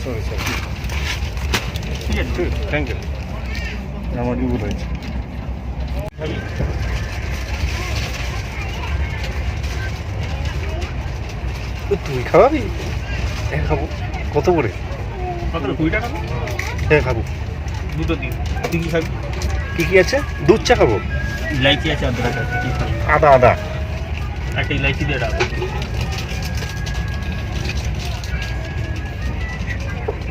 Sorry sir, ঠিক আছে, thank you. আমার কি ভুল হয়েছে? তুই খাওয়াবি? হ্যাঁ খাবো। কত করে? কত? 20 টাকা। হ্যাঁ খাবো। দুটো দিন। তুই কি খাবি? কী কী আছে? দুধ চা খাবো। ইলাইচি আছে, অদ্রক আছে, কি খাবি? আদা আদা। একটা ইলাইচি দিয়ে রাখো।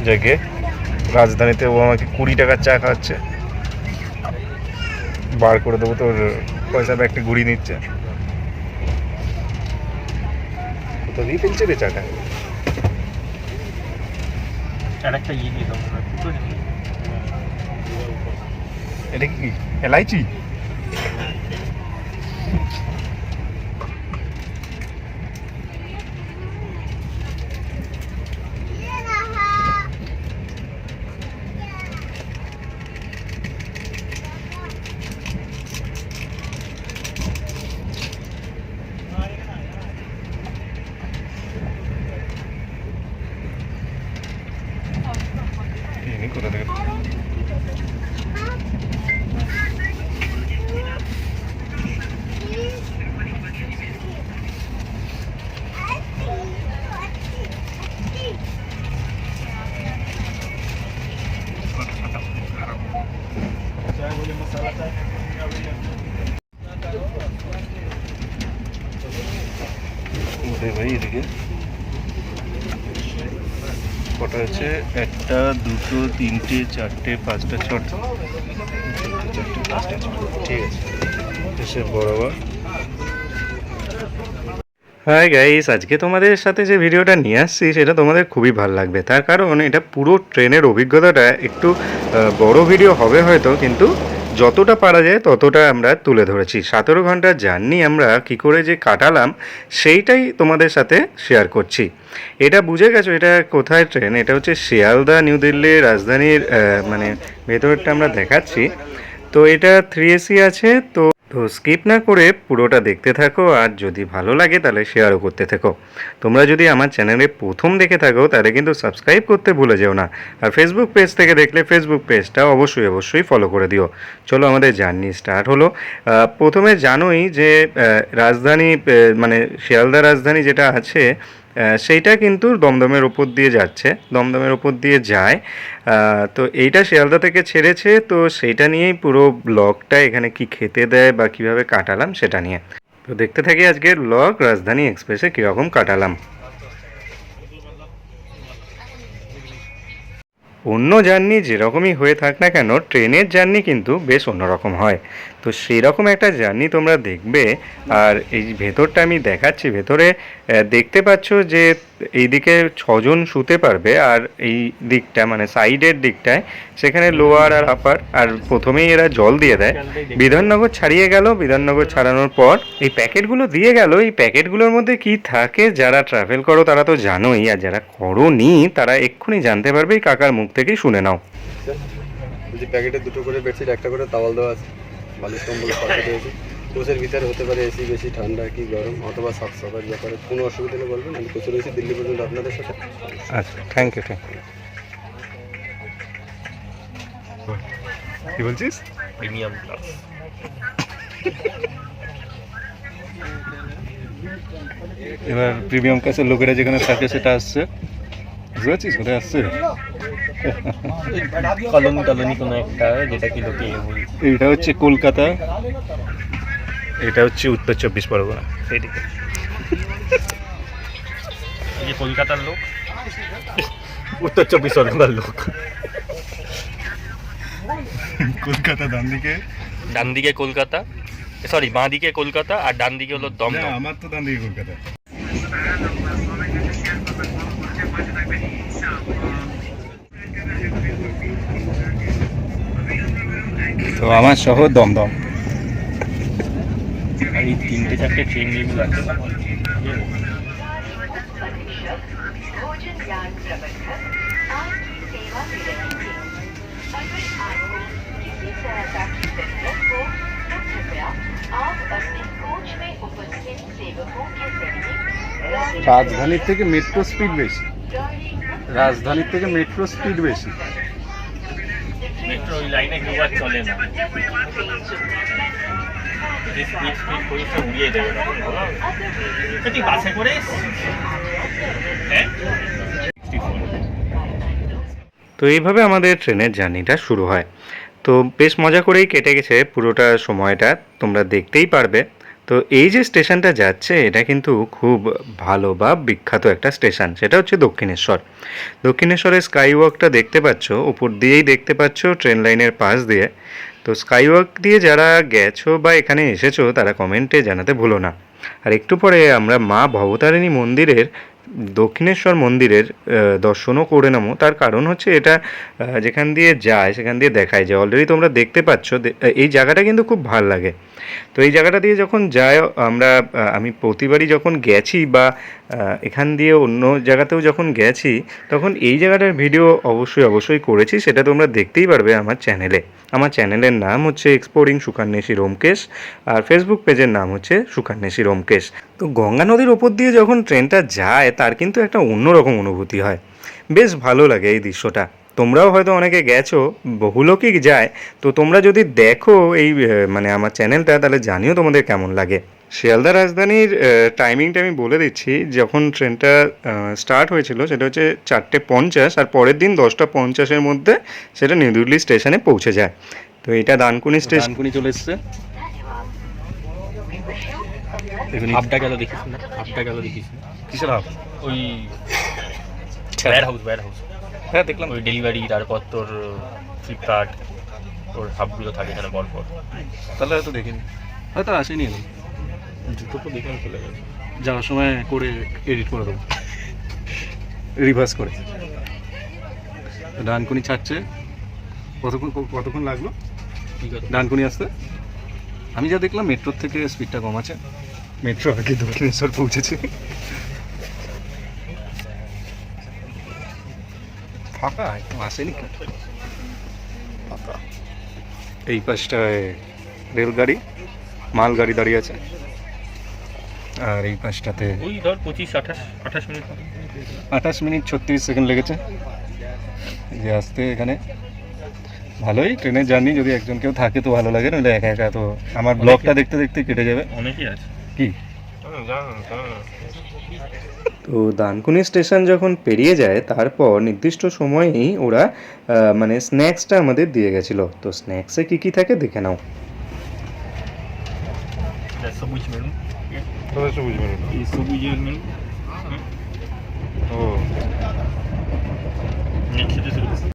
জায়গায় রাজধানীতে ও আমাকে 20 টাকার চা খাওয়াচ্ছে। বার করে দেবো, তোর পয়সা ব্যাগটা ঘুরিয়ে নিচ্ছে। তো দিয়ে ফেলছে রে চাটা। আর একটা ইয়ে দিয়ে দেবো। এটা কি এলাইচি? কোথা থেকে ভাই? এদিকে কটা আছে? 1টা 2টো 3টে 4টে 5টা 6টা, 4টে 5টা 6টা, ঠিক আছে। এসে বরাবর। হাই গাইস, আজকে তোমাদের সাথে যে ভিডিওটা নিয়ে আসছি সেটা তোমাদের খুবই ভালো লাগবে। তার কারণ এটা পুরো ট্রেনের অভিজ্ঞতাটা একটু বড় ভিডিও হবে হয়তো, কিন্তু যতটা পারা যায় ততটা আমরা তুলে ধরেছি। 17 ঘন্টার জার্নি আমরা কি করে যে কাটালাম সেইটাই তোমাদের সাথে শেয়ার করছি। এটা বুঝে গেছো এটা কোথায় ট্রেন? এটা হচ্ছে শিয়ালদা নিউ দিল্লির রাজধানীর মানে ভেতরটা আমরা দেখাচ্ছি। তো এটা 3AC আছে। তো স্কিপ না করে পুরোটা দেখতে থাকো, আর যদি ভালো লাগে তাহলে শেয়ারও করতে থাকো। তোমরা যদি আমার চ্যানেলে প্রথম দেখে থাকো তাহলে কিন্তু সাবস্ক্রাইব করতে ভুলে যেও না, আর ফেসবুক পেজ থেকে দেখলে ফেসবুক পেজটা অবশ্যই ফলো করে দিও। চলো আমাদের জার্নি স্টার্ট হলো। প্রথমে জানোই যে রাজধানী মানে শিয়ালদা রাজধানী যেটা আছে সেইটা কিন্তু দমদমের ওপর দিয়ে যাচ্ছে, দমদমের ওপর দিয়ে যায়। তো এইটা শিয়ালদা থেকে ছেড়েছে, তো সেইটা নিয়েই পুরো ব্লগটা, এখানে কি খেতে দেয় বা কিভাবে কাটালাম সেটা নিয়ে। তো দেখতে থাকি আজকের ব্লগ রাজধানী এক্সপ্রেসে কীরকম কাটালাম। অন্য জার্নি যেরকমই হয়ে থাক না কেন, ট্রেনের জার্নি কিন্তু বেশ অন্যরকম হয়। তো সেই রকম একটা জার্নি তোমরা দেখবে। আর এই ভেতরটা আমি দেখাচ্ছি, ভেতরে দেখতে পাচ্ছ যে এইদিকে 6জন শুতে পারবে, আর এই দিকটা মানে সাইডের দিকটায় সেখানে লোয়ার আর আপার। আর প্রথমেই এরা জল দিয়ে দেয়। বিধাননগর ছাড়িয়ে গেল, বিধাননগর ছাড়ানোর পর এই প্যাকেটগুলো দিয়ে গেল। এই প্যাকেটগুলোর মধ্যে কি থাকে যারা ট্রাভেল করো তারা তো জানোই, আর যারা করোনি তারা এক্ষুনি জানতে পারবে এই কাকার মুখ থেকেই শুনে নাও। বলছি প্যাকেটে 2টো করে বেডশিট, একটা করে তাওয়াল দেওয়া আছে, বালিশ কম্বল পাশে দিয়েছি। কোচের ভিতরে হতে পারে এসি বেশি ঠান্ডা কি গরম অথবা সাফ সাফার ব্যাপারে কোনো অসুবিধা হলে বলবেন, আমি কোচে রয়েছি দিল্লি পর্যন্ত আপনাদের সাথে। আচ্ছা, থ্যাংক ইউ। কি বলছিস? Premium class. এবার প্রিমিয়াম ক্লাসের লোকেরা যেখানে থাকে সেটা আসছে, বুঝতে পারছিস কোথায় আসছে? কলোনি কোনো একটা, যেটা কি লোকে এইটা হচ্ছে কলকাতা, এটা হচ্ছে উত্তর 24 পরগনা। সেইদিকে এই যে কলকাতার লোক, উত্তর 24 পরগনার লোক। কলকাতা ডান দিকে কলকাতা, সরি বাঁ দিকে কলকাতা, আর ডান দিকে হলো দমদম। আমার তো ডান দিকে কলকাতা। তো আমার শহর দমদম। আর এই 3-4টে ট্রেন যেগুলো আছে, রাজধানীর থেকে মেট্রো স্পিড বেশি। রাজধানীর থেকে মেট্রো স্পিড বেশি। মেট্রো ওই লাইনে কেউ আর চলে না, যদি স্পিড স্পিড করি তো উড়িয়ে দেবে তখন, ভালো হবে। তো তুই বাসে করে এসছিস? হ্যাঁ, 64 তো এইভাবে আমাদের ট্রেনের জার্নিটা শুরু হয়। তো বেশ মজা করেই কেটে গেছে পুরোটা সময়টা, তোমরা দেখতেই পারবে। তো এই যে স্টেশনটা যাচ্ছে এটা কিন্তু খুব ভালো বা বিখ্যাত একটা স্টেশন, সেটা হচ্ছে দক্ষিণেশ্বর। দক্ষিণেশ্বরের স্কাই ওয়াকটা দেখতে পাচ্ছ, উপর দিয়েই দেখতে পাচ্ছ ট্রেন লাইনের পাশ দিয়ে। তো স্কাই ওয়াক দিয়ে যারা গেছো বা এখানে এসেছো তারা কমেন্টে জানাতে ভুলো না। আর একটু পরে আমরা মা ভবতারিণী মন্দিরের, দক্ষিণেশ্বর মন্দিরের দর্শনও করে নেবো। তার কারণ হচ্ছে এটা যেখান দিয়ে যায় সেখান দিয়ে দেখায় যে অলরেডি তোমরা দেখতে পাচ্ছ এই জায়গাটা কিন্তু খুব ভালো লাগে। তো এই জায়গাটা দিয়ে যখন যায় আমরা, আমি প্রতিবারই যখন গেছি বা এখান দিয়ে অন্য জায়গাতেও যখন গেছি তখন এই জায়গাটার ভিডিও অবশ্যই করেছি, সেটা তোমরা দেখতেই পারবে আমার চ্যানেলে। আমার চ্যানেলের নাম হচ্ছে এক্সপ্লোরিং সুখান্বেষী রোমকেশ, আর ফেসবুক পেজের নাম হচ্ছে সুখান্বেষী রোমকেশ। তো গঙ্গা নদীর ওপর দিয়ে যখন ট্রেনটা যায় তার কিন্তু একটা অন্যরকম অনুভূতি হয়, বেশ ভালো লাগে এই দৃশ্যটা। তোমরাও হয়তো অনেকে গেছো, বহু লোকই যায়। তো তোমরা যদি দেখো এই মানে আমার চ্যানেলটা, তাহলে জানিও তোমাদের কেমন লাগে। শিয়ালদা রাজধানীর টাইমিংটা আমি বলে দিচ্ছি। যখন ট্রেনটা স্টার্ট হয়েছিল সেটা হচ্ছে 4:50, আর পরের দিন 10:50-এর মধ্যে সেটা নিউ দিল্লি স্টেশনে পৌঁছে যায়। তো এটা ডানকুনি স্টেশন। ডানকুনি চলে এসছে। হাফটা গেল দেখিস না, হাফটা গেল দেখিস না। কিসের হাফ? ওই ওয়্যার হাউস, হ্যাঁ দেখলাম। ওই ডেলিভারি, তারপর তোর ফ্লিপকার্ট, ওর হাবগুলো থাকে এখানে পরপর। তাহলে হয়তো দেখিনি, হয়তো আসেনি এখন। জুতো তো দেখে চলে গেছে। যাওয়ার সময় করে এডিট করে দেবো, রিভার্স করে। ডানকুনি ছাড়ছে। কতক্ষণ লাগলো ঠিক আছে, ডানকুনি আসতে? আমি যা দেখলাম মেট্রোর থেকে স্পিডটা কম আছে। মেট্রো আগে দক্ষিণেশ্বর পৌঁছেছে। ফাঁকা একদম, আসেনি ফাঁকা। এই পাশটায় রেলগাড়ি, মালগাড়ি দাঁড়িয়ে আছে, আর এই পাশটাতে ওই ধর 25-28 মিনিট। 28 মিনিট 36 সেকেন্ড লেগেছে যে আসতে এখানে। ভালোই ট্রেনের জার্নি, যদি একজন কেউ থাকে তো ভালো লাগে, নইলে একা একা তো আমার ব্লগটা দেখতে দেখতে কেটে যাবে। অনেকেই আছে কি তো ডানকুনি স্টেশন যখন পেরিয়ে যায় তারপর নির্দিষ্ট সময়েই ওরা মানে স্ন্যাক্সটা আমাদের দিয়ে গেছিলো। তো স্ন্যাক্সে কী কী থাকে দেখে নাও। সবুজ মেনু, সবুজ মেনু, এই সবুজের মেনু। ও খেতে শুরু করছি।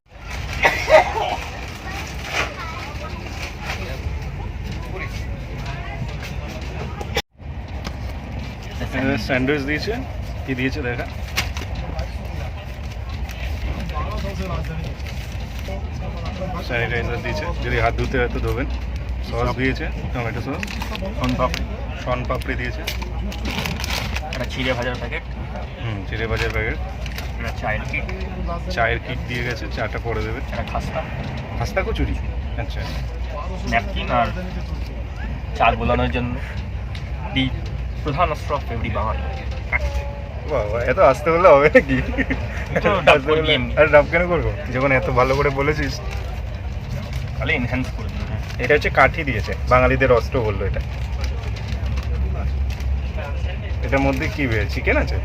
স্যান্ডউইচ দিয়েছে, কি দিয়েছে দেখা। স্যানিটাইজার দিয়েছে, যদি হাত ধুতে হয় তো ধোবেন। সস দিয়েছে, টমেটো সস। শন পাপড়ি দিয়েছে, একটা চিড়ে ভাজার প্যাকেট, চিড়ে ভাজার প্যাকেট, একটা চায়ের কিট দিয়ে গেছে, চাটা পরে দেবে। একটা খাস্তা কচুরি, আচ্ছা। ন্যাপকিন আর চাল বোলানোর জন্য প্রধান অস্ত্র এভরি বাঙালি। বাবা, এত আসতে বললে হবে নাকি? ডাব কেন করবো যখন এত ভালো করে বলেছিস? তাহলে এনহ্যান্স করে দিন। এটা হচ্ছে কাঠি দিয়েছে, বাঙালিদের অস্ত্র বললো এটা। এটার মধ্যে কি ভেজ চিকেন আছে?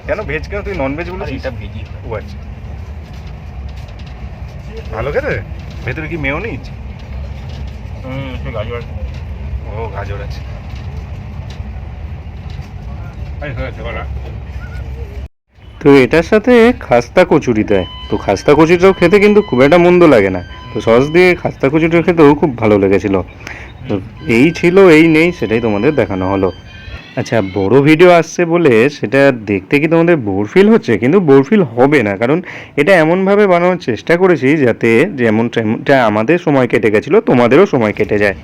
কেন ভেজ কেন? তুই নন ভেজ বলেছিস? এটা ভেজি। ও আচ্ছা, ভালো খেতে। ভেতরে কি মেয়োনিজ? গাজর। ও গাজর আছে। তো এটার সাথে খাস্তা কচুরি দেয়। তো খাস্তা কচুরিটাও খেতে কিন্তু খুব একটা মন্দ লাগে না। তো সস দিয়ে খাস্তা কচুরিটা খেতেও খুব ভালো লেগেছিল। তো এই ছিল, এই নেই, সেটাই তোমাদের দেখানো হলো। আচ্ছা, বড় ভিডিও আসছে বলে সেটা দেখতে কি তোমাদের বোর ফিল হচ্ছে? কিন্তু বোর ফিল হবে না, কারণ এটা এমনভাবে বানানোর চেষ্টা করেছি যাতে যেমনটা আমাদের সময় কেটে গেছিলো তোমাদেরও সময় কেটে যায়।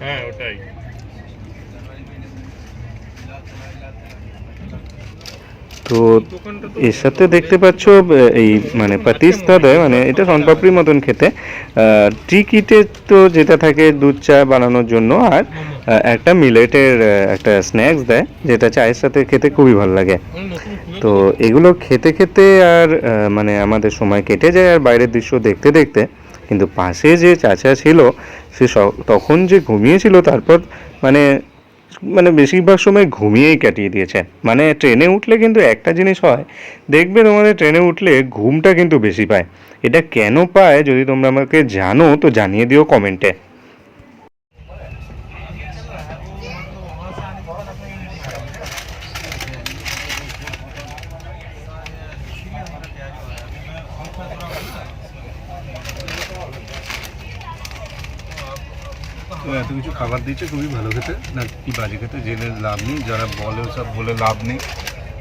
হ্যাঁ ওটাই। তো তো এর সাথে দেখতে পাচ্ছ এই মানে পাতিস্তা দেয়, মানে এটা শনপাপড়ির মতন খেতে। টি কিটে তো যেটা থাকে দুধ চা বানানোর জন্য, আর একটা মিলেটের একটা স্ন্যাক্স দেয় যেটা চায়ের সাথে খেতে খুবই ভালো লাগে। তো এগুলো খেতে খেতে আর মানে আমাদের সময় কেটে যায় আর বাইরের দৃশ্য দেখতে দেখতে। কিন্তু পাশে যে চাচা ছিল সে তখন যে ঘুমিয়েছিল, তারপর মানে মানে বেশিরভাগ সময় ঘুমিয়েই কাটিয়ে দিয়েছে। মানে ট্রেনে উঠলে কিন্তু একটা জিনিস হয়, দেখবে তোমাদের ট্রেনে উঠলে ঘুমটা কিন্তু বেশি পায়। এটা কেন পায় যদি তোমরা আমাকে জানো তো জানিয়ে দিও কমেন্টে। তো এত কিছু খাবার দিচ্ছে, খুবই ভালো খেতে না কি বাজে খেতে জেনে লাভ নেই। যারা বলে সব বলে লাভ নেই,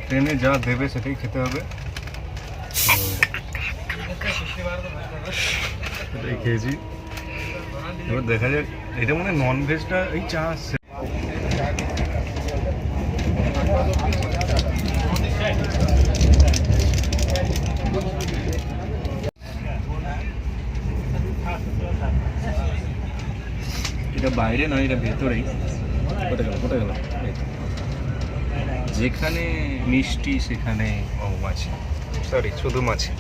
ট্রেনে যা দেবে সেটাই খেতে হবে। এটাই খেয়েছি, এবার দেখা যাক। এটা মনে হয় ননভেজটা এই চা আসছে। এটা বাইরে নয়, এটা ভেতরেই। কোথায় গেল যেখানে মিষ্টি সেখানে মাছি, সরি শুধু মাছি।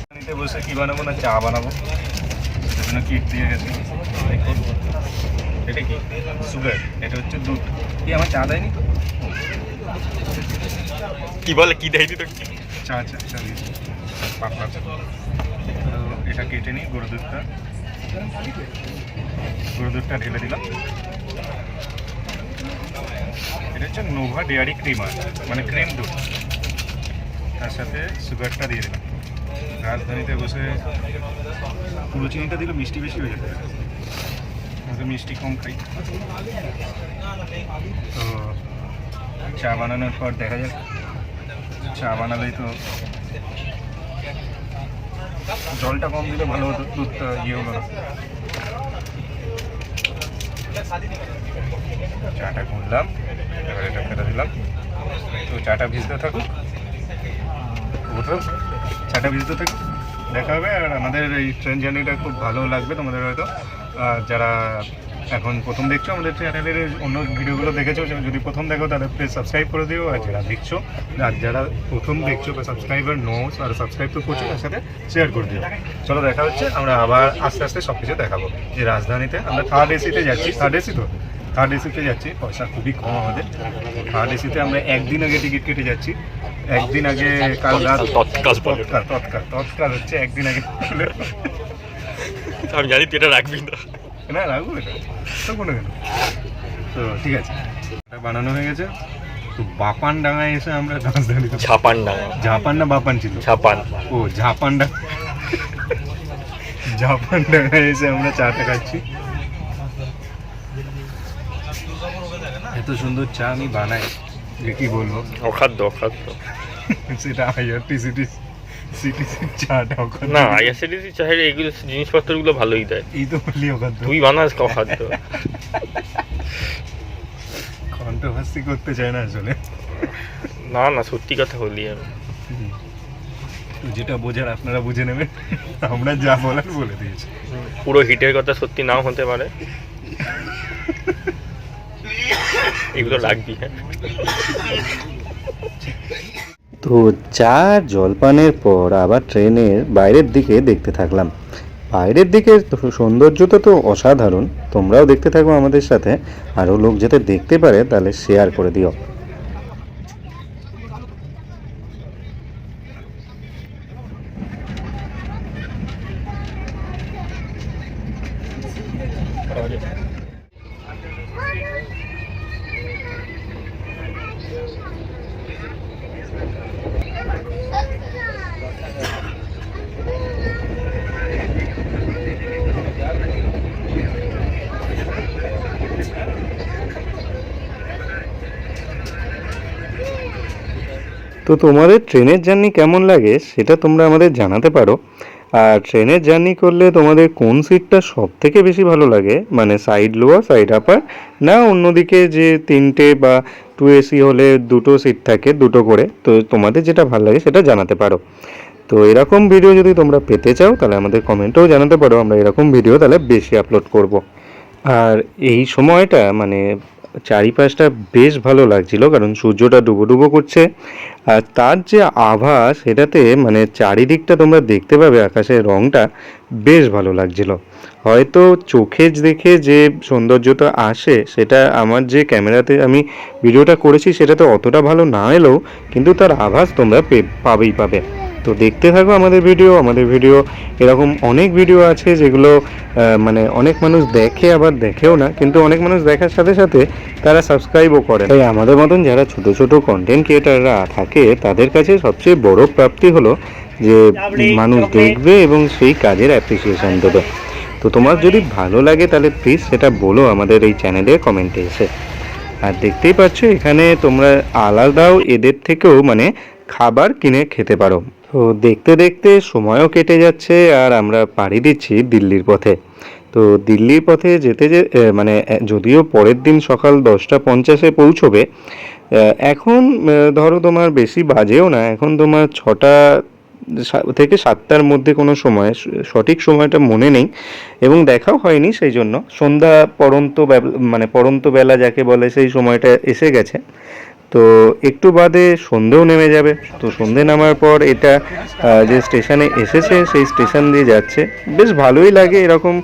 এখানে বসে কি বানাবো না চা বানাবো, সেজন্য কিট দিয়ে গেছে। এটা কি সুগার, এটা হচ্ছে দুধ। কি আমার চা দেয়নি তো? কি বলে কি দেয়নি তো? চা দিয়েছি পাতলা। তো এটা কেটে নিই, গরুর দুধটা ঢেলে দিলাম। এটা হচ্ছে নোভা ডেয়ারি ক্রিমার, মানে ক্রিম দুধ। তার সাথে সুগারটা দিয়ে দিলাম। রাজধানীতে বসে পুরো চিনিটা দিলে মিষ্টি বেশি হয়ে যেতে, আমি মিষ্টি কম খাই। তো চা বানানোর পর দেখা যাক। চা বানালেই তো জলটা কম দিলে ভালো হতো, দুধটা হলো না। চাটা গুনলাম, এবার এটা ফেলে দিলাম। তো চাটা ভিজতে থাকুক, চাটা ভিজতে থাকুক, দেখা হবে। আর আমাদের এই ট্রেন জার্নিটা খুব ভালো লাগবে তোমাদের হয়তো। যারা এখন প্রথম দেখছো আমাদের চ্যানেলের অন্য ভিডিওগুলো দেখেছো, যদি প্রথম দেখো তাহলে প্লিজ সাবস্ক্রাইব করে দিও। আর যারা দেখছো, আর যারা প্রথম দেখছো বা সাবস্ক্রাইবার নো, আর সাবস্ক্রাইব তো করছো, তার সাথে শেয়ার করে দিও। চলো দেখা হচ্ছে, আমরা আবার আস্তে আস্তে সব কিছু দেখাবো। যে রাজধানীতে আমরা থার্ড এসিতে যাচ্ছি, থার্ড এসিতে যাচ্ছি। পয়সা খুবই কম আমাদের। থার্ড এসিতে আমরা একদিন আগে টিকিট কেটে যাচ্ছি। একদিন আগে, কাল রাত তৎকাল হচ্ছে একদিন আগে। আমি জানি তুই এটা রাখবি না। না রাখবো, এটা তো কোনো কেন। তো ঠিক আছে, এটা বানানো হয়ে গেছে। তো বাপান ডাঙায় এসে আমরা রাজধানীতে, ঝাপান না বাপান ছিল, ও ঝাপান ডাঙায় এসে আমরা চাটা খাচ্ছি। এত সুন্দর চা আমি বানাই যে কি বলবো, অখাদ্য। সেটা আইআরটিসিটি চাটা না, আইআরসিটিসি চাহের এইগুলো জিনিসপত্রগুলো ভালোই দেয়। এই তো বলি অখাদ্য, তুই বানাস অখাদ্য। কন্ট্রোভার্সি করতে চাই না আসলে। না সত্যি কথা বলি আমি। যেটা বোঝার আপনারা বুঝে নেবেন, আমরা যা বলার বলে দিয়েছি। পুরো হিটের কথা সত্যি নাও হতে পারে, এগুলো রাখবি। হ্যাঁ, তো চা জলপানের পর আবার ট্রেনের বাইরের দিকে দেখতে থাকলাম। বাইরের দিকের সৌন্দর্যটা তো অসাধারণ। তোমরাও দেখতে থাকো আমাদের সাথে, আরও লোক যাতে দেখতে পারে তাহলে শেয়ার করে দিও। তো তোমাদের ট্রেনের জার্নি কেমন লাগে সেটা তোমরা আমাদের জানাতে পারো। আর ট্রেনের জার্নি করলে তোমাদের কোন সিটটা সব থেকে বেশি ভালো লাগে, মানে সাইড লোয়ার সাইড আপার, না অন্যদিকে যে 3টে বা 2 AC হলে 2টো সিট থাকে 2টো করে, তো তোমাদের যেটা ভালো লাগে সেটা জানাতে পারো। তো এরকম ভিডিও যদি তোমরা পেতে চাও তাহলে আমাদের কমেন্টেও জানাতে পারো, আমরা এরকম ভিডিও তাহলে বেশি আপলোড করব। আর এই সময়টা মানে চারিপাশটা বেশ ভালো লাগছিল, কারণ সূর্যটা ডুবো ডুবো করছে আর তার যে আভা সেটাতে মানে চারিদিকটা তোমরা দেখতে পাবে, আকাশের রঙটা বেশ ভালো লাগছিল। হয়তো চোখে দেখে যে সৌন্দর্যটা আসে সেটা আমার যে ক্যামেরাতে আমি ভিডিওটা করেছি সেটাতে অতটা ভালো না এলেও কিন্তু তার আভাস তোমরা পাবেই পাবে। তো দেখতে থাকো আমাদের ভিডিও এরকম অনেক ভিডিও আছে যেগুলো মানে অনেক মানুষ দেখে আবার দেখেও না, কিন্তু অনেক মানুষ দেখার সাথে সাথে তারা সাবস্ক্রাইবও করে। তাই আমাদের মতন যারা ছোট ছোট কন্টেন্ট ক্রিয়েটাররা থাকে তাদের কাছে সবচেয়ে বড় প্রাপ্তি হলো যে মানুষ দেখবে এবং সেই কাজের অ্যাপ্রিসিয়েশন দেবে। তো তোমার যদি ভালো লাগে তাহলে প্লিজ সেটা বলো আমাদের এই চ্যানেলে কমেন্টে এসে। আর দেখতেই পাচ্ছ এখানে তোমরা আলাদাও এদের থেকেও মানে খাবার কিনে খেতে পারো। তো দেখতে দেখতে সময়ও কেটে যাচ্ছে আর আমরা পাড়ি দিচ্ছি দিল্লির পথে। তো দিল্লির পথে যেতে মানে যদিও পরের দিন সকাল 10:50 পৌঁছবে, এখন ধরো তোমার বেশি বাজেও না, এখন তোমার 6টা থেকে 7টার মধ্যে কোনো সময়, সঠিক সময়টা মনে নেই এবং দেখাও হয়নি, সেই জন্য সন্ধ্যা মানে পড়ন্ত বেলা যাকে বলে সেই সময়টা এসে গেছে। তো একটু বাদে সন্ধেও নেমে যাবে। তো সন্ধে নামার পর এটা যে স্টেশনে এসেছে সেই স্টেশন দিয়ে যাচ্ছে, বেশ ভালোই লাগে এরকম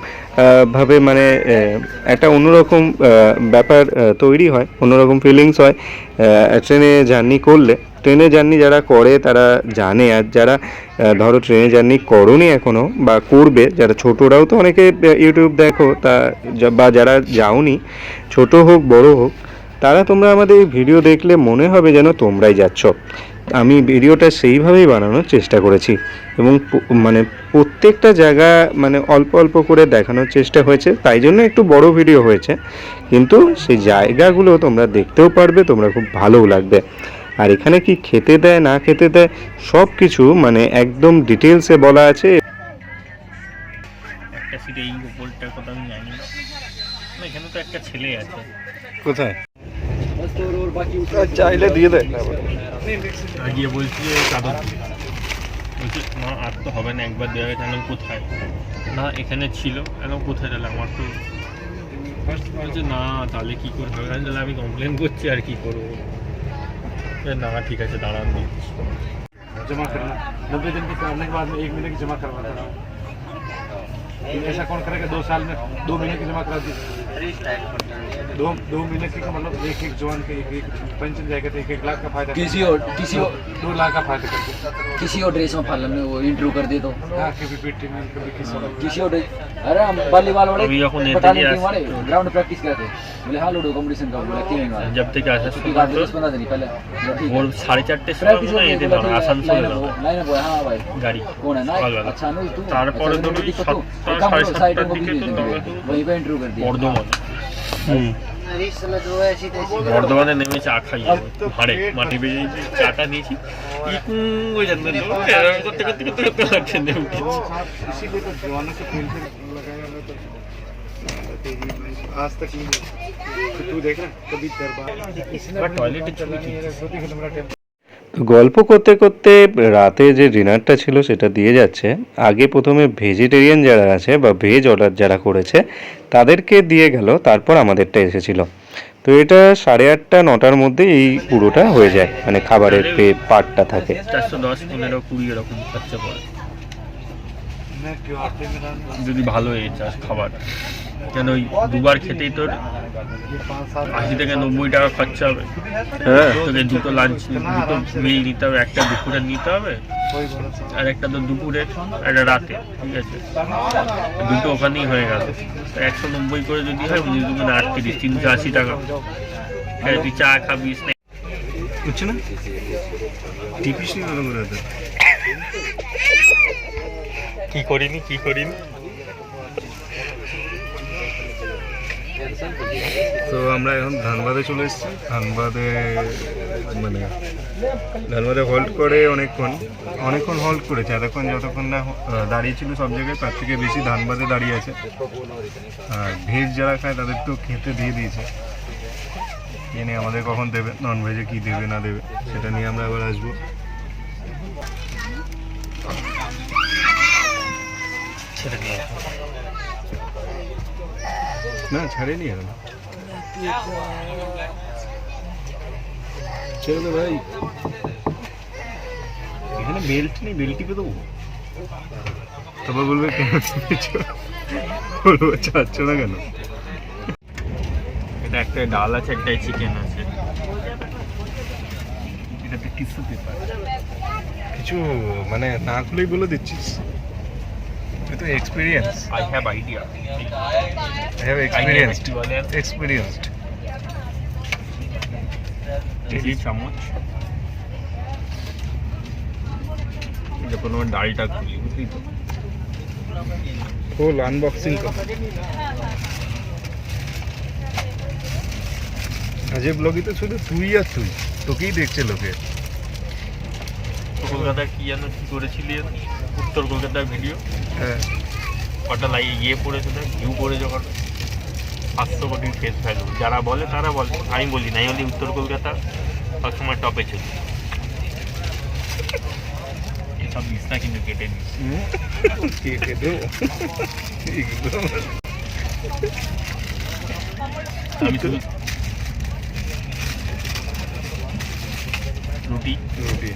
ভাবে, মানে একটা অন্যরকম ব্যাপার তৈরি হয়, অন্যরকম ফিলিংস হয় ট্রেনে জার্নি করলে। ট্রেনে জার্নি যারা করে তারা জানে, আর যারা ধরো ট্রেনে জার্নি করোনি এখনও বা করবে, যারা ছোটরাও তো অনেকে ইউটিউব দেখো তা, বা যারা যাওনি ছোট হোক বড় হোক, তারা তোমরা আমাদের এই ভিডিও দেখলে মনে হবে যেন তোমরাই যাচ্ছ। আমি ভিডিওটা সেইভাবেই বানানোর চেষ্টা করেছি এবং মানে প্রত্যেকটা জায়গা মানে অল্প অল্প করে দেখানোর চেষ্টা হয়েছে, তাই জন্য একটু বড় ভিডিও হয়েছে, কিন্তু সেই জায়গাগুলো তোমরা দেখতেও পারবে, তোমরা খুব ভালোও লাগবে। আর এখানে কি খেতে দেয় না খেতে দেয় সব কিছু মানে একদম ডিটেলসে বলা আছে। একটা সিটে এই উপরটার কথা আমি জানি না, এখানে তো একটা ছেলে আছে। কোথায় চাইলে দিয়ে দেয় গিয়ে বলছি যে চাদর, বলছি মা আর তো হবে না, একবার দেওয়া গেছে। আমি কোথায়, না এখানে ছিল। এখন কোথায় তাহলে, আমার তো বলছে না তাহলে কী করে হবে, তাহলে আমি কমপ্লেন করছি আর কি করবো। না ঠিক আছে দাঁড়ান দিচ্ছি। जमा करना 90 दिन के करने के बाद में 1 महीने की जमा करवाना है। ऐसा कौन करेगा 2 साल में 2 महीने की जमा करा दी, 2 महीने की का मतलब एक जवान के एक पेंशन जाएगा तो 1 लाख का फायदा, किसी 2 लाख का फायदा करके किसी और ड्रेस में फालम में वो इंटरव्यू कर दे तो हाँ कभी पीटी में कभी किसी और ड्रेस। अरे हम वॉलीबॉल वाले अभी अपन नेता पठानी जी टीम वाले ग्राउंड प्रैक्टिस करते बोले हाँ लूडो कंपटीशन का बोले टीम वाले जब तक आसार उसकी बात 10-15 दिन पहले ভোর 4:30 प्रैक्टिस সময় এতে ধরো আসানসোলে নামো लाइन बोला हाँ भाई গাড়ি कौन है ना সকালবেলা। अच्छा नहीं तू তারপরে ধরো ওই 7:30 দিকে তো वहीं पे इंटरव्यू कर दिया বর্ধমানে নেমে চা খাই ভাড়ে মাটি বেজে চাটা নিয়েছি ওই জানতে করতে করতে করতে করতে লাগছে নেমে উঠেছি। इसीलिए तो जवानों को पेंशन लगाया ना तो तेरी आज तक नहीं हुई। तो तू देख ना कभी दरबार टॉयलेट छुई তো গল্প করতে করতে রাতে যে ডিনারটা ছিল সেটা দিয়ে যাচ্ছে। আগে প্রথমে ভেজিটেরিয়ান যারা আছে বা ভেজ অর্ডার যারা করেছে তাদেরকে দিয়ে গেল, তারপর আমাদেরটা এসেছিল। তো এটা 8:30-9টার মধ্যে এই পুরোটা হয়ে যায়, মানে খাবারের পার্টটা থাকে। 410 15 20 এরকম খরচা পড়ে যদি ভালো এই চাষ খাবার, কেন ওই দুবার খেতেই তোর 80 থেকে 90 টাকা খরচা হবে। হ্যাঁ, তোকে দুটো লাঞ্চ দুটো মিল নিতে হবে, একটা দুপুরে নিতে হবে আর একটা তো দুপুরে একটা রাতে, ঠিক আছে দুটো ওখানেই হয়ে গেল। 190 করে যদি হয় 38 380 টাকা। তুই চা খাবি कुछ ना टीपी से लग रहा था কি করিনি তো আমরা এখন ধানবাদে চলে এসেছি। ধানবাদে হল্ট করে অনেকক্ষণ হল্ট করেছে, এতক্ষণ যতক্ষণ না দাঁড়িয়ে ছিল সব জায়গায়, তার থেকে বেশি ধানবাদে দাঁড়িয়ে আছে। আর ভেজ যারা খায় তাদের তো খেতে দিয়ে দিয়েছে, এনে আমাদের কখন দেবে, নন ভেজে কী দেবে না দেবে সেটা নিয়ে আমরা এবার আসবো। না ছাড়েনি এখন, ছেড়ে দে ভাই। এখানে বেল্ট নেই, বেল্ট টিপে দেবো, তারপর বলবে কেন টিপেছো, বলবো ছাড়ছো না কেন। এটা একটা ডাল আছে, একটাই চিকেন আছে। এটাতে কিছু পেপার কিছু মানে না খুলেই বলে দিচ্ছিস, তুই তো experience. I have idea. I have experienced. তেলি চামচ, এটা প্রথমে ডালটা খুলি, বুঝলি তো? ফুল আনবক্সিং কর। আজ ব্লগে তো শুধু তুই আর তুই, তোকেই দেখছে লোকে। কলকাতার কি যেন কি করেছিলি, উত্তর কলকাতার ভিডিও, হ্যাঁ কটা ইয়ে পড়েছিল, ভিউ পড়েছে কটা, 500 কোটির ফেস ভ্যালু। যারা বলে তারা বলে, আমি বলি নাই বলি উত্তর কলকাতা সবসময় টপে ছিল। এসব বিছনা কিন্তু কেটে দিচ্ছি। কেটে দেবো আমি শুধু রুটি রুটি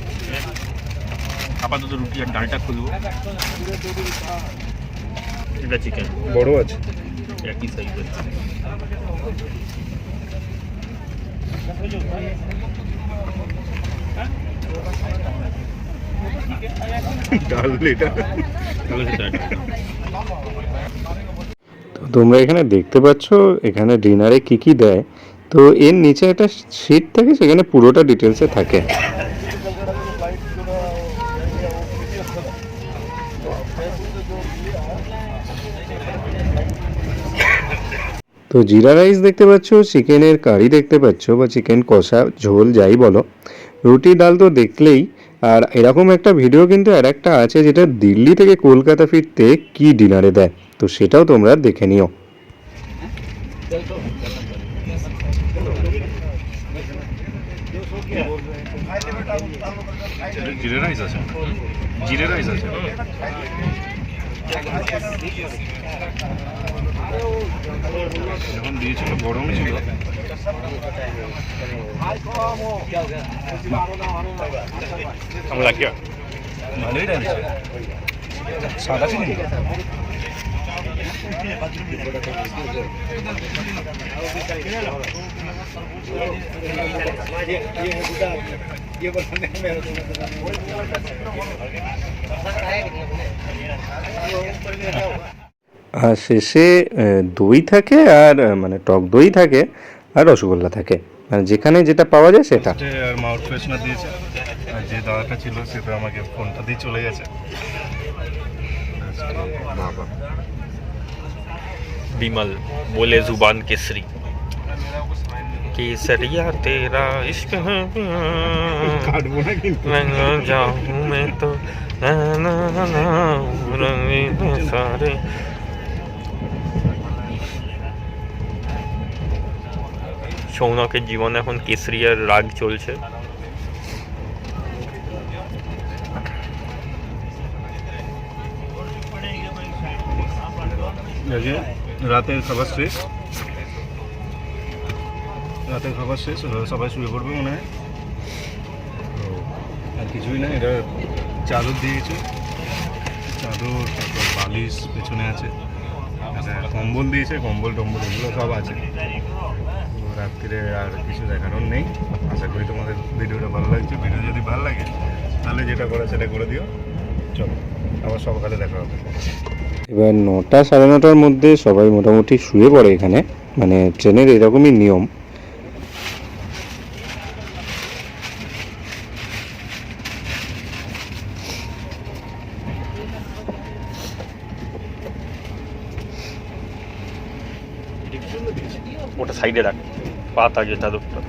আপাতত রুটি আর ডালটা খুলবো। এটা চিকেন বড় আছে, একই সাইজের। ডাল এটা। তো তোমরা এখানে দেখতে পাচ্ছ এখানে ডিনারে কি কি দেয়। তো এর নিচে একটা শিট থাকে, সেখানে পুরোটা ডিটেলসে থাকে। তো জিরা রাইস দেখতে পাচ্ছ, চিকেনের কারি দেখতে পাচ্ছ বা চিকেন কষা ঝোল যাই বলো, রুটি ডাল তো দেখলেই। আর এরকম একটা ভিডিও কিন্তু আর একটা আছে যেটা দিল্লি থেকে কলকাতা ফিরতে কি ডিনারে দেয়, তো সেটাও তোমরা দেখে নিও। জিরে রাইস আছে, জিরে রাইস আছে। যখন দিয়েছিল গরম ছিল, আমরা কি ভালোই রাইস সাদা চিনি। আর শেষে দই থাকে, আর মানে টক দই থাকে, আর রসগোল্লা থাকে, মানে যেখানে যেটা পাওয়া যায় সেটা। আর মাউথ ফ্রেশনার দিয়েছে, আর যে দাদাটা ছিল সে তো আমাকে ফোনটা দিয়ে চলে গেছে। বিমল बोले जुबान केसरी केसरिया तेरा इश्क है কাটবো না কিন্তু। मैं जाऊं मैं तो ना ना ना रंगीन सारे। সৌনকের জীবনে এখন কেসরিয়ার রাগ চলছে। রাতের খাবার শেষ, সবাই শুয়ে পড়বে মনে হয়। তো আর কিছুই না, এটা চাদর দিয়েছে, চাদর, তারপর বালিশ পেছনে আছে, একটা কম্বল দিয়েছে, কম্বল টম্বল এগুলো সব আছে। তো রাত্রিরে আর কিছু দেখানোর নেই। আশা করি তোমাদের ভিডিওটা ভালো লাগছে। ভিডিও যদি ভালো লাগে তাহলে যেটা করে সেটা করে দিও। চলো আবার সকালে দেখা হবে। এবার 9টা সাড়ে 9টার মধ্যে সবাই মোটামুটি শুয়ে পড়ে এখানে, মানে ট্রেনের এরকমই নিয়ম। এটা কি জন্য দিয়েছে? সাইডে রাখ, পাতা যে চাদরটা।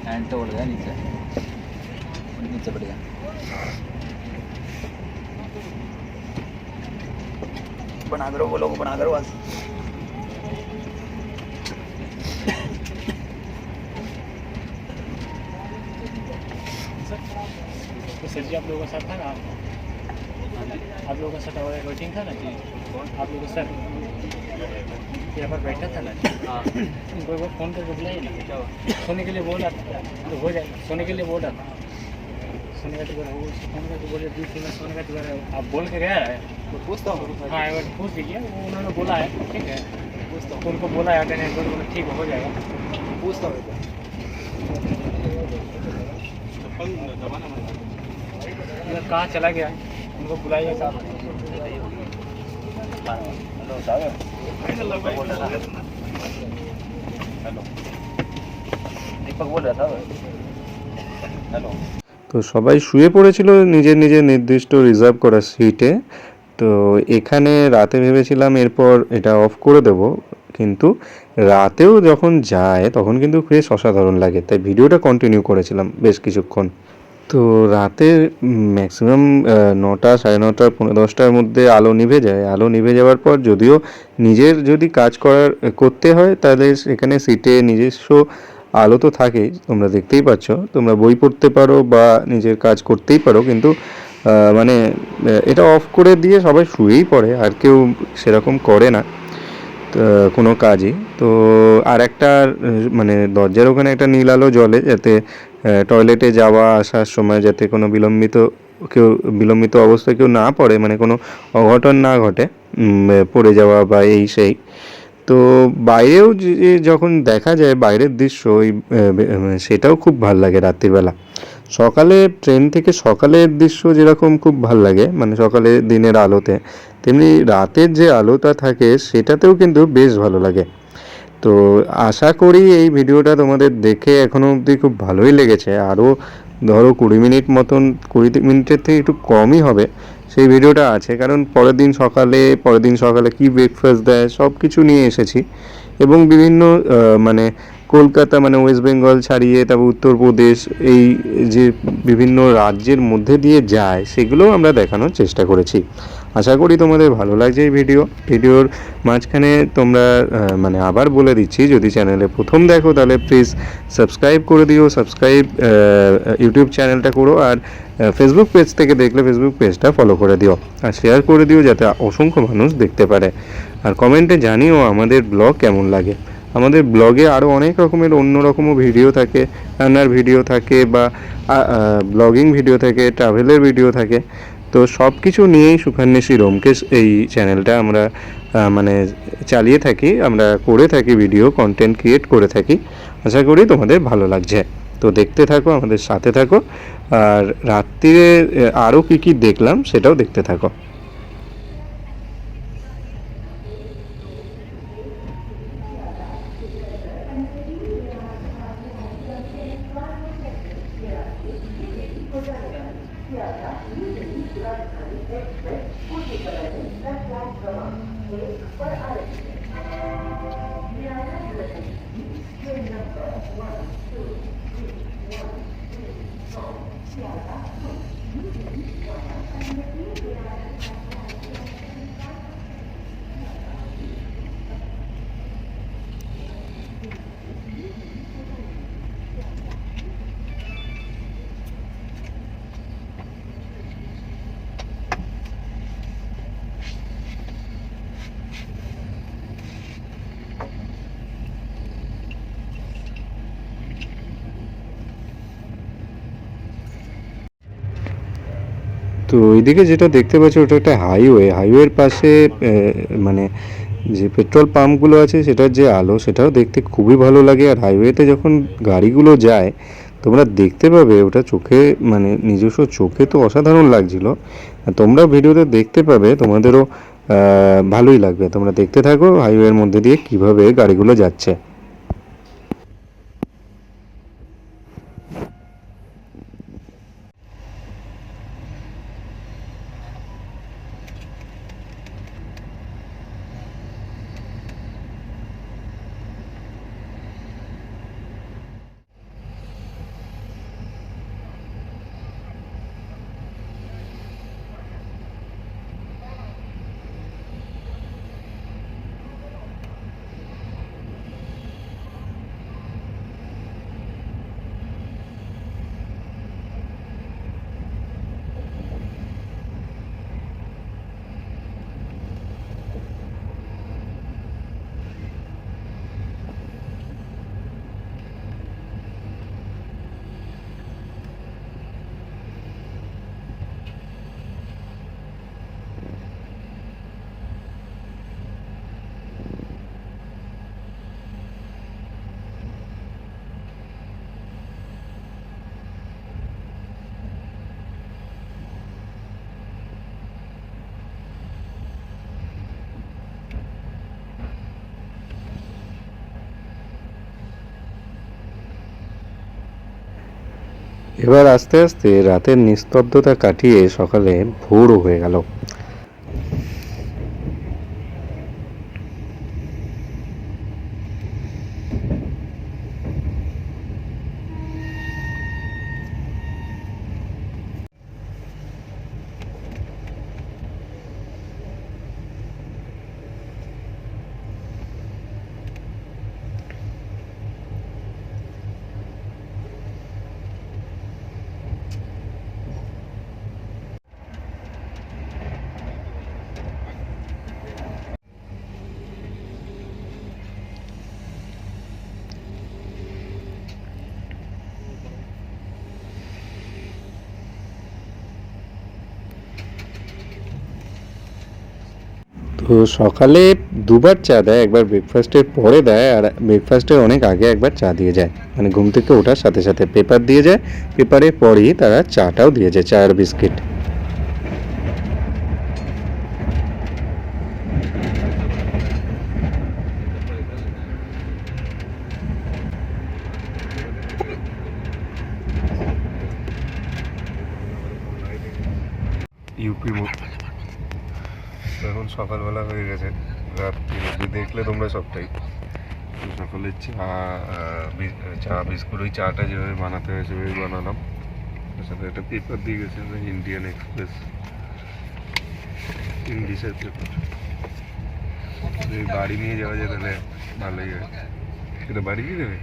हैंड तो उड़ गया नीचे, नीचे पड़ गया। बना करो वो लोग, बना करो बस। तो सब्जी आप लोगों का साथ था ना, आप लोगों का साथ वेटिंग था ना कि आप लोगों का साथ यहाँ पर बैठा था ना। हाँ, इनको एक बार फ़ोन करके बुलाइए ना, सोने के लिए बोला तो हो जाए, सोने के लिए बोला सोने का टिकट वो फ़ोन करके बोले 2-3 में सोने का टिकट आप बोल के गया है तो पूछता हूँ। हाँ एक बार पूछ दीजिए, वो उन्होंने बोला है ठीक है, पूछता हूँ उनको बोला है अटेंडेंस तो बोले ठीक हो जाएगा, पूछता हूँ। कहाँ चला गया उनको बुलाइए साहब। हेलो साहब, हेलो दीपक बोल रहा था। हेलो। তো সবাই শুয়ে পড়েছিল নিজের নিজের নির্দিষ্ট রিজার্ভ করা সিটে। তো এখানে রাতে ভেবেছিলাম এরপর এটা অফ করে দেব, কিন্তু রাতেও যখন যায় তখন কিন্তু বেশ অসাধারণ লাগে, তাই ভিডিওটা কন্টিনিউ করেছিলাম বেশ কিছুক্ষণ। তো রাতে ম্যাক্সিমাম 9টা, 9:30, 10:30টার মধ্যে আলো নিভে যায়। আলো নিভে যাওয়ার পর যদিও নিজের যদি কাজ করতে হয় তাহলে এখানে সিটে নিজস্ব আলো তো থাকেই, তোমরা দেখতেই পাচ্ছ, তোমরা বই পড়তে পারো বা নিজের কাজ করতেই পারো, কিন্তু মানে এটা অফ করে দিয়ে সবাই শুয়েই পড়ে, আর কেউ সেরকম করে না কোনো কাজই। তো আর একটা মানে দরজার ওখানে একটা নীল আলো জ্বলে, যাতে টয়লেটে যাওয়া আসার সময় যাতে কোনো বিলম্বিত অবস্থায় কেউ না পড়ে, মানে কোনো অঘটন না ঘটে, পড়ে যাওয়া বা এই সেই। তো বাইরেও যখন দেখা যায় বাইরের দৃশ্য সেটাও খুব ভাল লাগে রাত্রিবেলা। সকালে ট্রেন থেকে সকালের দৃশ্য যেরকম খুব ভাল লাগে, মানে সকালে দিনের আলোতে, তেমনি রাতের যে আলোটা থাকে সেটাতেও কিন্তু বেশ ভালো লাগে। তো আশা করি এই ভিডিওটা তোমাদের দেখে এখনও অবধি খুব ভালোই লেগেছে। আরও ধরো 20 মিনিট মতন, 20 মিনিটের থেকে একটু কমই হবে সেই ভিডিওটা আছে, কারণ পরের দিন সকালে কি ব্রেকফাস্ট দেয় সব কিছু নিয়ে এসেছি, এবং বিভিন্ন মানে কলকাতা মানে ওয়েস্ট বেঙ্গল ছাড়িয়ে তারপর উত্তরপ্রদেশ, এই যে বিভিন্ন রাজ্যের মধ্যে দিয়ে যায় সেগুলোও আমরা দেখানোর চেষ্টা করেছি। আশা করি তোমাদের ভালো লাগছে এই ভিডিওর মাঝখানে তোমরা মানে আবার বলে দিচ্ছি, যদি চ্যানেলে প্রথম দেখো তাহলে প্লিজ সাবস্ক্রাইব করে দিও, ইউটিউব চ্যানেলটা করো, আর ফেসবুক পেজ থেকে দেখলে ফেসবুক পেজটা ফলো করে দিও, আর শেয়ার করে দিও যাতে অসংখ্য মানুষ দেখতে পারে। আর কমেন্টে জানিও আমাদের ব্লগ কেমন লাগে। আমাদের ব্লগে আরও অনেক রকমের অন্যরকমও ভিডিও থাকে, রান্নার ভিডিও থাকে বা ব্লগিং ভিডিও থাকে, ট্রাভেলের ভিডিও থাকে। তো সব কিছু নিয়েই সুখান্বেষী ব্যোমকেশ এই চ্যানেলটা আমরা মানে চালিয়ে থাকি, আমরা করে থাকি ভিডিও কন্টেন্ট ক্রিয়েট করে থাকি। আশা করি তোমাদের ভালো লাগছে। তো দেখতে থাকো, আমাদের সাথে থাকো, আর রাত্রিরে আরও কী দেখলাম সেটাও দেখতে থাকো। তো ওইদিকে যেটা দেখতে পাচ্ছ ওটা একটা হাইওয়ের পাশে মানে যে পেট্রোল পাম্পগুলো আছে সেটার যে আলো সেটাও দেখতে খুবই ভালো লাগে। আর হাইওয়েতে যখন গাড়িগুলো যায় তোমরা দেখতে পাবে, ওটা চোখে মানে নিজস্ব চোখে তো অসাধারণ লাগছিল, তোমরা ভিডিওতে দেখতে পাবে, তোমাদেরও ভালোই লাগবে। তোমরা দেখতে থাকো হাইওয়ের মধ্যে দিয়ে কিভাবে গাড়িগুলো যাচ্ছে। এবার আস্তে আস্তে রাতের নিস্তব্ধতা কাটিয়ে সকালে ভোরও হয়ে গেল। তো সকালে দুবার চা দেয়, একবার ব্রেকফাস্টের পরে দেয় আর ব্রেকফাস্টের অনেক আগে একবার চা দিয়ে যায়। মানে ঘুম থেকে ওঠার সাথে সাথে পেপার দিয়ে যায়, পেপারের পরেই তারা চাটাও দিয়ে যায়, চা আর বিস্কিট। ইউপি মোড় এখন সকালবেলা হয়ে গেছে, রাত্রি দেখলে তোমরা সবটাই। তো সকালে চা বিস্কুট, ওই চাটা যেভাবে বানাতে হয় সেভাবেই বানালাম। তার সাথে একটা পেপার দিয়ে গেছে, ইন্ডিয়ান এক্সপ্রেস ইংলিশের পেপার। যদি বাড়ি নিয়ে যাওয়া যায় তাহলে ভালোই হয়। সেটা বাড়ি দিয়ে দেবে?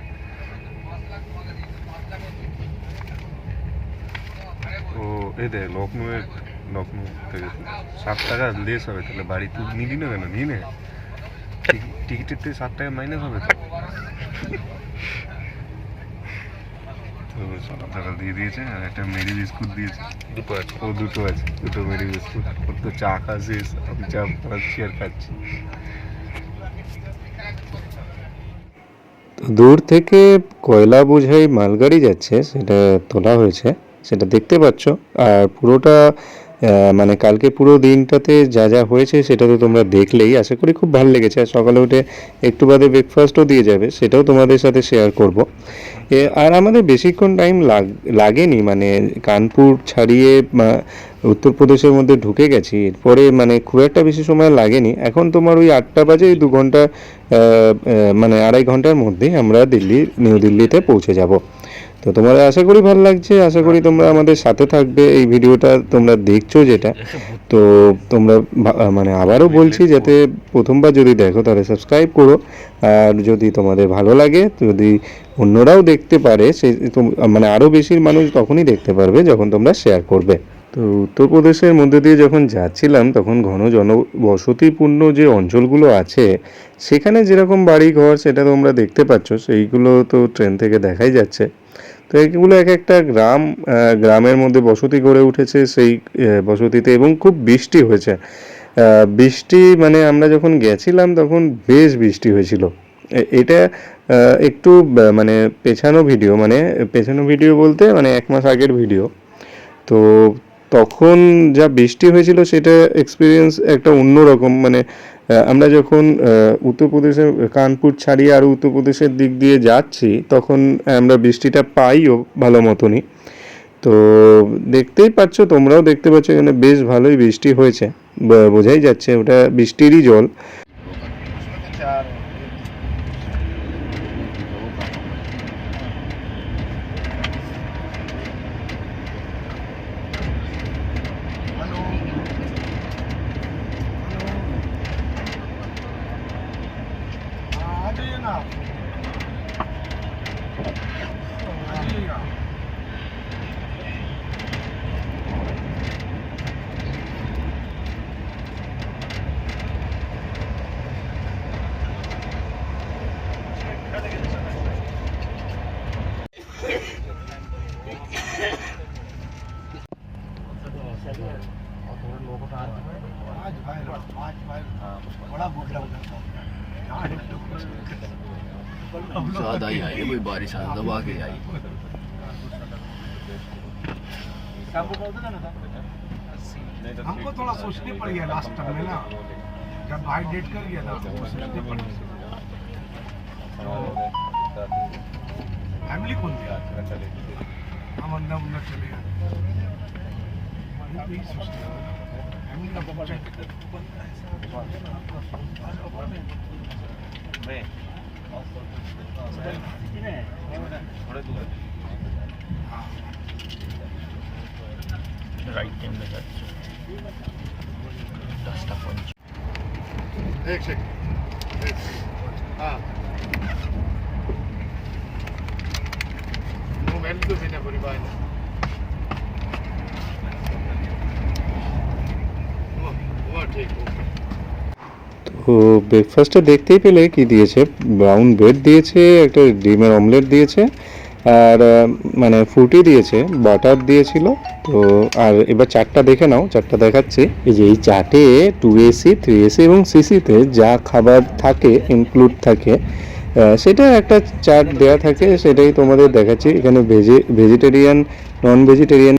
ও এই দেখ লখনৌ থেকে 7 টাকা লেস হবে, তাহলে বাড়ি তুই নিবি না কেন? নিয়ে নে, টিকিটের থেকে 7 টাকা মাইনাস হবে তো। সকাল সকাল দিয়ে দিয়েছে আর একটা মেরি বিস্কুট দিয়েছে। দুটো আছে, ও দুটো আছে, দুটো মেরি বিস্কুট। ওর তো চা খাওয়া শেষ, আমি চা খাচ্ছি আর খাচ্ছি। তো দূর থেকে কয়লা বোঝাই মালগাড়ি যাচ্ছে, সেটা তোলা হয়েছে, সেটা দেখতে পাচ্ছ। আর পুরোটা মানে কালকে পুরো দিনটাতে যা যা হয়েছে সেটা তো তোমরা দেখলেই, আশা করি খুব ভালো লেগেছে। আর সকালে উঠে একটু বাদে ব্রেকফাস্টও দিয়ে যাবে, সেটাও তোমাদের সাথে শেয়ার করব। আর আমাদের বেশিক্ষণ টাইম লাগেনি, মানে কানপুর ছাড়িয়ে উত্তরপ্রদেশের মধ্যে ঢুকে গেছি, এরপরে মানে খুব একটা বেশি সময় লাগেনি। এখন তোমার ওই 8টা বাজে, 2 ঘন্টা মানে 2.5 ঘন্টার মধ্যেই আমরা নিউ দিল্লিতে পৌঁছে যাব। তো তোমাদের আশা করি ভালো লাগছে, আশা করি তোমরা আমাদের সাথে থাকবে। এই ভিডিওটা তোমরা দেখছো যেটা, তো তোমরা মানে আবারও বলছি, যাতে প্রথমবার যদি দেখো তাহলে সাবস্ক্রাইব করো। আর যদি তোমাদের ভালো লাগে, যদি অন্যরাও দেখতে পারে, মানে আরও বেশি মানুষ তখনই দেখতে পারবে যখন তোমরা শেয়ার করবে। তো উত্তরপ্রদেশের মধ্যে দিয়ে যখন যাচ্ছিলাম তখন ঘন জনবসতিপূর্ণ যে অঞ্চলগুলো আছে সেখানে যেরকম বাড়ি ঘর সেটা তোমরা দেখতে পাচ্ছ, সেইগুলো তো ট্রেন থেকে দেখাই যাচ্ছে। তো এগুলো এক একটা গ্রামের মধ্যে বসতি গড়ে উঠেছে, সেই বসতিতে, এবং খুব বৃষ্টি হয়েছে। বৃষ্টি মানে আমরা যখন গেছিলাম তখন বেশ বৃষ্টি হয়েছিল। এটা একটু মানে পেছানো ভিডিও বলতে মানে 1 মাস আগের ভিডিও। তো তখন যা বৃষ্টি হয়েছিল সেটা এক্সপিরিয়েন্স একটা অন্যরকম। মানে আমরা যখন উত্তরপ্রদেশের কানপুর ছাড়িয়ে আরও উত্তরপ্রদেশের দিক দিয়ে যাচ্ছি তখন আমরা বৃষ্টিটা পাইও ভালো মতনই। তো দেখতেই পাচ্ছ, তোমরাও দেখতে পাচ্ছ এখানে বেশ ভালোই বৃষ্টি হয়েছে, বোঝাই যাচ্ছে ওটা বৃষ্টিরই জল। ज़्यादा ही आई कोई बारिश आ दबा के आई। हमको थोड़ा सोचने पड़ गया लास्ट टाइम में ना, जब भाई डेट कर गया था तो सोचने पड़ गया। फैमिली कौन थी? हम अंदर चले गए। फैमिली का बहुत রাইট টাইম দেখাচ্ছে 10:50। एक सेकंड। हाँ मोबाइल तो बिना पूरी बात वो ठीक ओके। তো ব্রেকফাস্টে দেখতেই পেলে কি দিয়েছে, ব্রাউন ব্রেড দিয়েছে, একটা ডিমের অমলেট দিয়েছে, আর মানে ফ্রুটি দিয়েছে, বাটার দিয়েছিল। তো আর এবার চারটা দেখে নাও, চারটা দেখাচ্ছি। এই যে এই চার্টে 2AC 3AC এবং সিসিতে যা খাবার থাকে ইনক্লুড থাকে সেটা একটা চার্ট দেওয়া থাকে, সেটাই তোমাদের দেখাচ্ছি। এখানে ভেজিটেরিয়ান, নন ভেজিটেরিয়ান,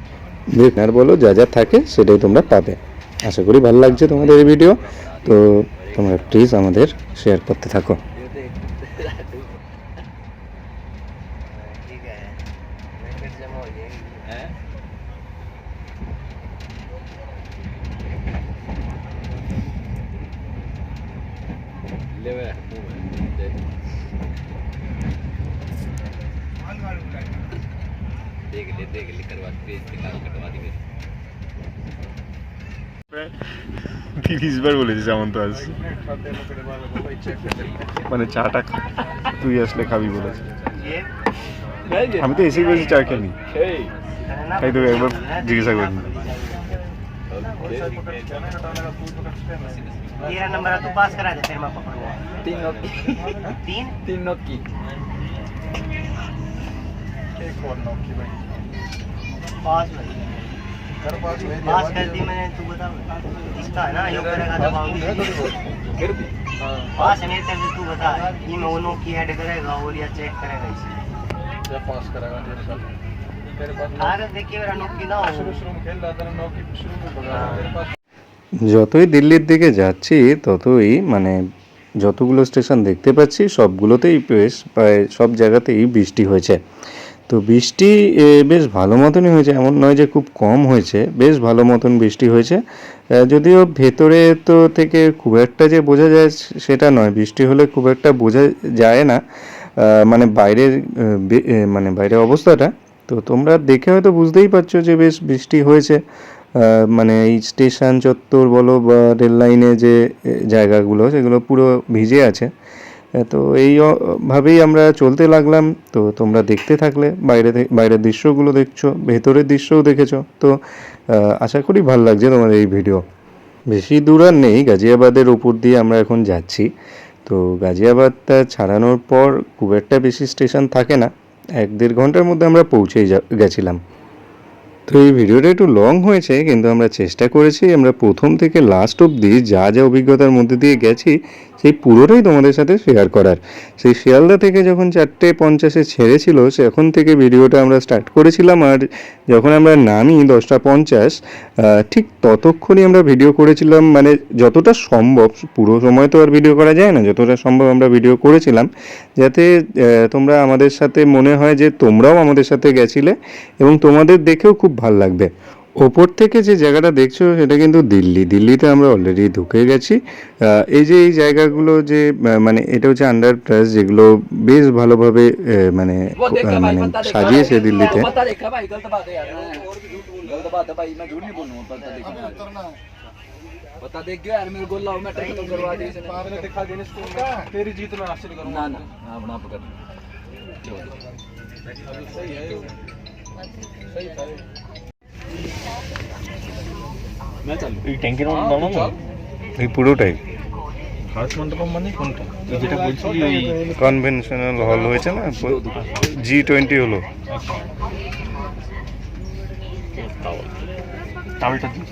আর বলো যা যা থাকে সেটাই তোমরা পাবে। আশা করি ভালো লাগছে তোমাদের এই ভিডিও। তো তোমরা প্লিজ আমাদের শেয়ার করতে থাকো। देख ले करवा पेज निकाल कटवा दी मेरी। 30 বার বলেছিস এমন তো আজ, মানে চাটা তুই আসলে খাবি বলেছিস। আমি তো এসে বলছি চা খেলি, তাই তো একবার জিজ্ঞাসা করি। तेरा नंबर है तो पास करा दे, फिर मैं पकड़ूंगा। 3 नोकी 3 नोकी पास कर दी मैंने, तू बता इसका है ना, यो करेगा दबाऊंगी। कर दी। पास है मेरे तरफ से, तू बता ये मैं वो की ऐड करेगा और या चेक करेगा इसे। जब पास करेगा तेरे साथ तेरे पास अरे देखिए मेरा नोकी ना हो। शुरू में खेल रहा था ना, नौकी शुरू में बगा तेरे पास। যতই দিল্লির দিকে যাচ্ছি ততই মানে যতগুলো স্টেশন দেখতে পাচ্ছি সবগুলোতেই বেশ প্রায় সব জায়গাতেই বৃষ্টি হয়েছে। তো বৃষ্টি বেশ ভালো মতনই হয়েছে, এমন নয় যে খুব কম হয়েছে, বেশ ভালো মতন বৃষ্টি হয়েছে। যদিও ভেতরে তো থেকে খুব একটা যে বোঝা যায় সেটা নয়, বৃষ্টি হলে খুব একটা বোঝা যায় না মানে বাইরের মানে বাইরের অবস্থাটা। তো তোমরা দেখে হয়তো বুঝতেই পারছো যে বেশ বৃষ্টি হয়েছে। মানে এই স্টেশন চত্বর বলো বা রেল লাইনে যে জায়গাগুলো সেগুলো পুরো ভিজে আছে। তো এইভাবেই আমরা চলতে লাগলাম। তো তোমরা দেখতে থাকলে বাইরের দৃশ্যগুলো দেখছো, ভেতরের দৃশ্যও দেখেছো। তো আশা করি ভালো লাগছে তোমাদের এই ভিডিও। বেশি দূর আর নেই, গাজিয়াবাদের উপর দিয়ে আমরা এখন যাচ্ছি। তো গাজিয়াবাদটা ছাড়ানোর পর খুব একটা বেশি স্টেশন থাকে না, 1-1.5 ঘন্টার মধ্যে আমরা পৌঁছেই গেছিলাম। তো এই ভিডিওটা একটু লং হয়েছে, কিন্তু আমরা চেষ্টা করেছি আমরা প্রথম থেকে লাস্ট অবধি যা যা অভিজ্ঞতার মধ্যে দিয়ে গেছি সেই পুরোটাই তোমাদের সাথে শেয়ার করার। সেই শিয়ালদা থেকে যখন 4:50 ছেড়েছিল সেখন থেকে ভিডিওটা আমরা স্টার্ট করেছিলাম, আর যখন আমরা নামি 10:50 ঠিক ততক্ষণই আমরা ভিডিও করেছিলাম, মানে যতটা সম্ভব, পুরো সময় তো আর ভিডিও করা যায় না, যতটা সম্ভব আমরা ভিডিও করেছিলাম যাতে তোমরা আমাদের সাথে মনে হয় যে তোমরাও আমাদের সাথে গেছিলে এবং তোমাদের দেখেও খুব ভাল লাগবে। ওপর থেকে যে জায়গাটা দেখছো সেটা কিন্তু দিল্লিতে আমরা অলরেডি ঢুকে গেছি। এই যে এই জায়গাগুলো যে মানে এটা হচ্ছে আন্ডার ব্রিজ, যেগুলো বেশ ভালোভাবে মানে মানে সাজিয়েছে দিল্লিতে। पता देखा भाई, गलत बात है यार, गलत बात है भाई, मैं झूठ नहीं बोलूंगा, पता देख गया यार, मेरे को लाओ, मैं ट्रेन करवा दी इसने, आपने दिखा देने इसको, तेरी जीत में हासिल करूंगा। ना अपना पकड़ सही है, सही था मैं चल এই ট্যাঙ্কের মধ্যে নামাবো? এই পুরোটাই ভারত মণ্ডপম মানে কোনটা? এই যেটা বলছিলি ওই কনভেনশনাল হল হয়েছে না, G20 হলো। টাওয়ালটা দিই।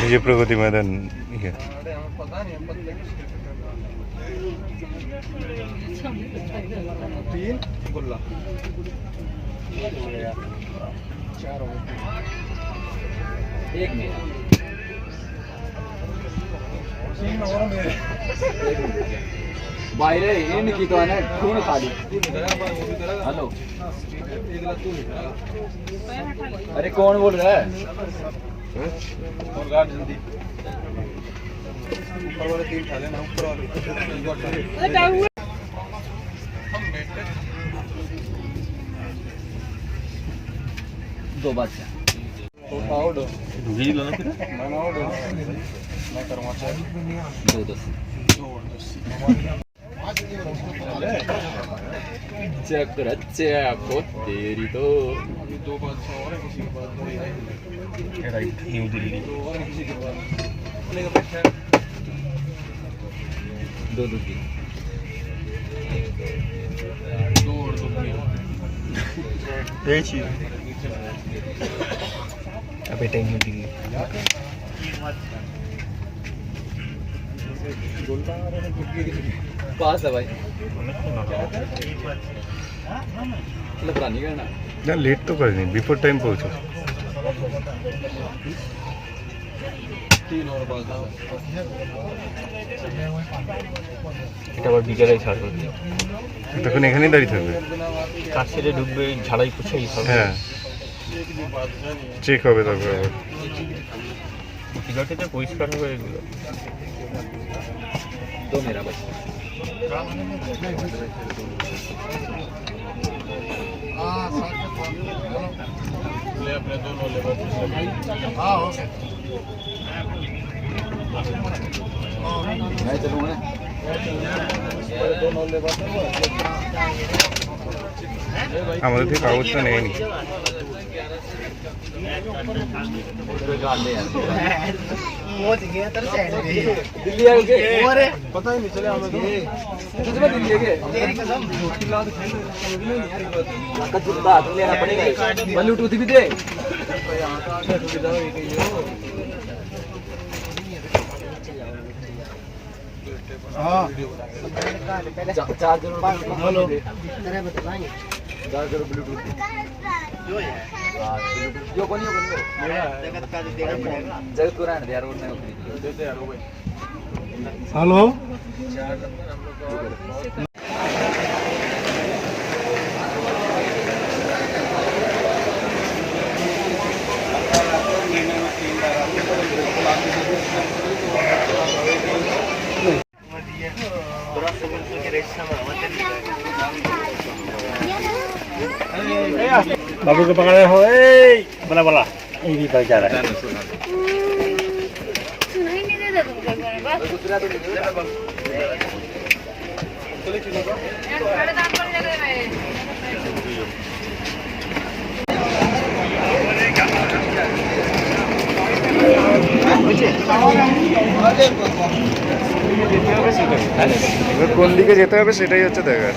এই যে প্রগতি ময়দান ইয়ে। एक मिनट বাইরে এনে কি তো না কোন খালি हेलो अरे कौन बोल रहा है और गार्ड जल्दी ऊपर वाले 3 थाले ना ऊपर वाले दो बच्चा उठाओ दो ঢুকিয়ে দিল না ফিরে? दो दस चक्र चैको तेरी तो রাইট, নিউ দিল্লি। दो दो तीन পেয়েছি। अब এটাই নিউ দিল্লি। पास है भाई অনেকক্ষণ হবে। मतलब नहीं करना না লেট তো করেনি, বিফোর টাইম পৌঁছো। এটা আবার বিকেলে ছাড়বে। তখন এখানেই দাঁড়িয়ে থাকবে। কাজ ছেড়ে ঢুকবে, ঝাড়াই পোছাই হবে। হ্যাঁ, চেক হবে তারপর আবার। টিকাটিতে পরিষ্কার হবে এগুলো। दो मेरा बस ले अपने दोनों ले हाँ ओके मैं चलूँगा ना दोनों ले আমাদের থেকে কাগজটা নেয়নি। दिल्ली आ गए पता ही नहीं चले हमें तो दिल्ली है तेरी कसम बात लेना पड़ेगा ब्लूटूथ भी दे चार्जर हेलो चार्जर ब्लूटूथ जो कौन जगत को रहने दे यार और नहीं दे दे यार भाई हेलो बाबू को पकड़े हो, बोला बोला ये भी कर जा रहा है। दूसरा तो এবার কোন দিকে যেতে হবে সেটাই হচ্ছে দেখার।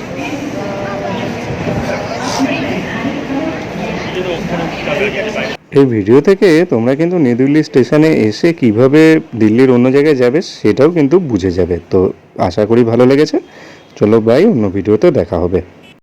জন্য ওখানে দাঁড়িয়ে গেছে বাইরে। এই ভিডিও থেকে তোমরা কিন্তু নিউ দিল্লি স্টেশনে এসে কিভাবে দিল্লির অন্য জায়গায় যাবে সেটাও কিন্তু বুঝে যাবে। তো আশা করি ভালো লেগেছে। চলো বাই, অন্য ভিডিওতে দেখা হবে।